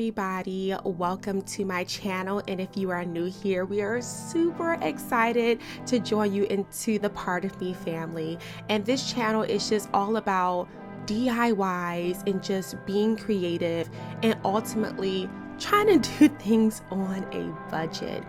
everybody, welcome to my channel, and if you are new here, we are super excited to join you into the Part of Me family. And this channel is just all about DIYs and just being creative and ultimately trying to do things on a budget.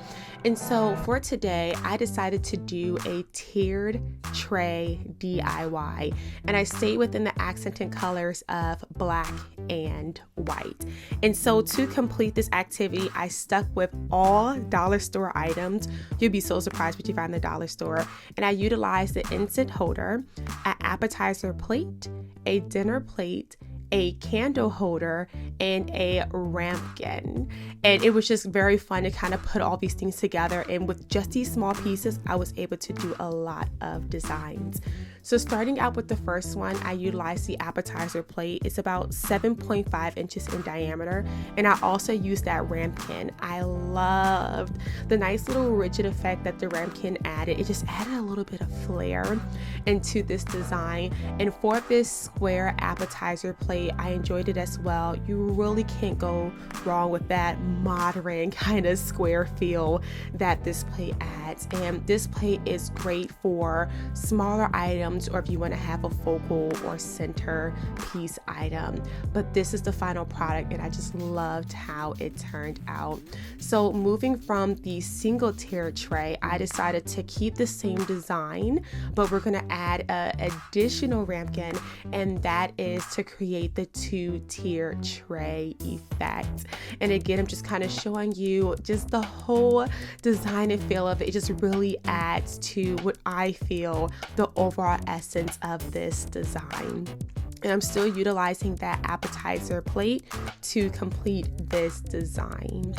And so for today, I decided to do a tiered tray DIY, and I stayed within the accented colors of black and white. And so to complete this activity, I stuck with all dollar store items. You'll be so surprised what you find in the dollar store. And I utilized the Incent Holder, an appetizer plate, a dinner plate, a candle holder, and a Ramkin. And it was just very fun to kind of put all these things together. And with just these small pieces, I was able to do a lot of designs. So starting out with the first one, I utilized the appetizer plate. It's about 7.5 inches in diameter. And I also used that Ramkin. I loved the nice little rigid effect that the Ramkin added. It just added a little bit of flair into this design. And for this square appetizer plate, I enjoyed it as well. You really can't go wrong with that modern kind of square feel that this plate adds. And this plate is great for smaller items, or if you want to have a focal or center piece item. But this is the final product, and I just loved how it turned out. So moving from the single tier tray, I decided to keep the same design, but we're going to add an additional Ramkin, and that is to create the 2-tier tray effect. And again, I'm just kind of showing you just the whole design and feel of it. It just really adds to what I feel the overall essence of this design. And I'm still utilizing that appetizer plate to complete this design.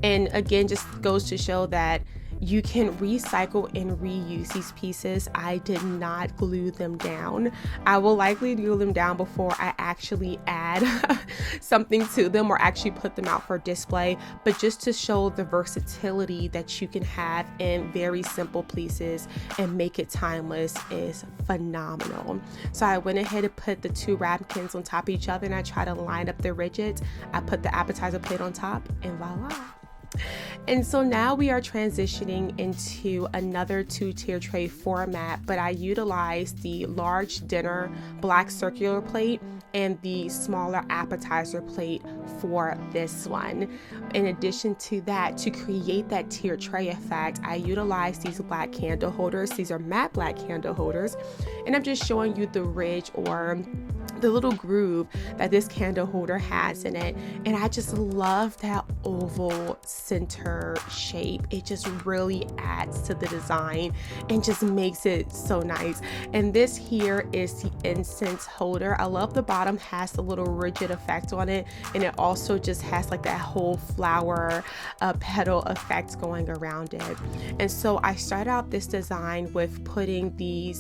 And again, just goes to show that you can recycle and reuse these pieces. I did not glue them down. I will likely glue them down before I actually add something to them or actually put them out for display. But just to show the versatility that you can have in very simple pieces and make it timeless is phenomenal. So I went ahead and put the 2 Ramkins on top of each other, and I try to line up the rigids. I put the appetizer plate on top, and voila. And so now we are transitioning into another 2-tier tray format, but I utilized the large dinner black circular plate and the smaller appetizer plate for this one. In addition to that, to create that tier tray effect, I utilized these black candle holders. These are matte black candle holders, and I'm just showing you the ridge or the little groove that this candle holder has in it. And I just love that oval center shape. It just really adds to the design and just makes it so nice. And this here is the Incent Holder. I love the bottom has a little rigid effect on it, and it also just has like that whole flower petal effect going around it. And so I started out this design with putting the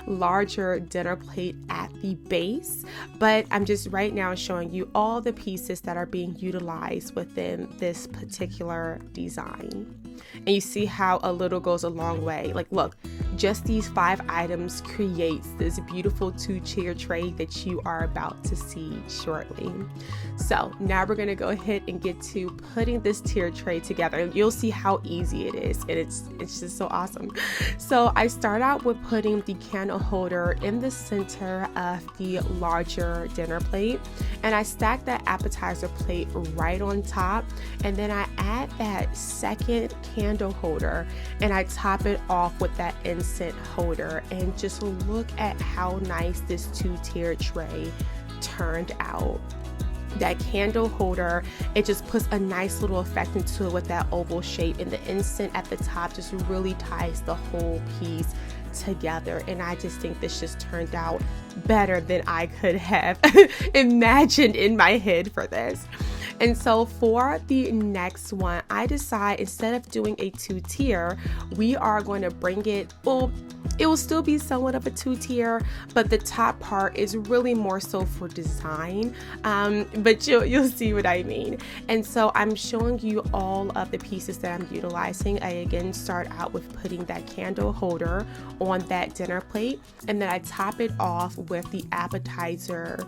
larger dinner plate at the base, but I'm just right now showing you all the pieces that are being utilized within this particular design. And you see how a little goes a long way. Like, look, just these 5 items creates this beautiful 2-tier tray that you are about to see shortly. So now we're going to go ahead and get to putting this tier tray together, and you'll see how easy it is, and it's just so awesome. So I start out with putting the candle holder in the center of the larger dinner plate, and I stack that appetizer plate right on top, and then I add that second candle holder and I top it off with that Incent Holder. And just look at how nice this 2-tier tray turned out. That candle holder, it just puts a nice little effect into it with that oval shape, and the Incent at the top just really ties the whole piece together. And I just think this just turned out better than I could have imagined in my head for this. And so for the next one, I decide instead of doing a 2-tier, we are going to bring it, well, it will still be somewhat of a 2-tier, but the top part is really more so for design, but you'll see what I mean. And so I'm showing you all of the pieces that I'm utilizing. I again start out with putting that candle holder on that dinner plate, and then I top it off with the appetizer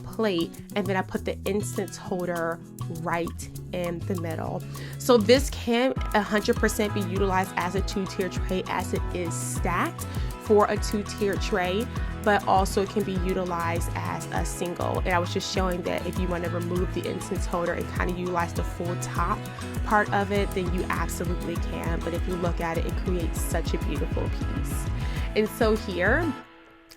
plate, and then I put the incense holder right in the middle. So this can 100% be utilized as a 2-tier tray as it is stacked for a 2-tier tray, but also it can be utilized as a single. And I was just showing that if you want to remove the incense holder and kind of utilize the full top part of it, then you absolutely can. But if you look at it, it creates such a beautiful piece. And so here,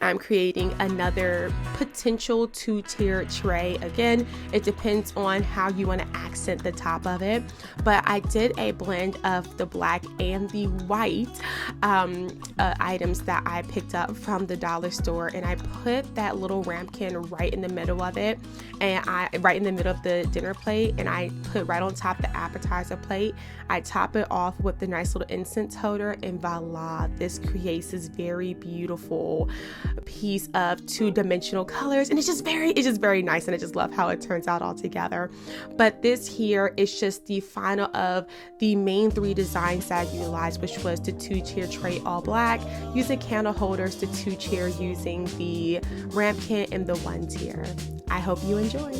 I'm creating another potential 2-tier tray. Again, it depends on how you want to accent the top of it, but I did a blend of the black and the white items that I picked up from the dollar store, and I put that little ramekin right in the middle of it, and right in the middle of the dinner plate, and I put right on top the appetizer plate. I top it off with the nice little incense holder, and voila, this creates this very beautiful piece of 2-dimensional colors, and it's just very nice, and I just love how it turns out all together. But this here is just the final of the main 3 designs that I utilized, which was the 2-tier tray all black using candle holders, the 2-tier using the ramekin, and the 1-tier. I hope you enjoyed.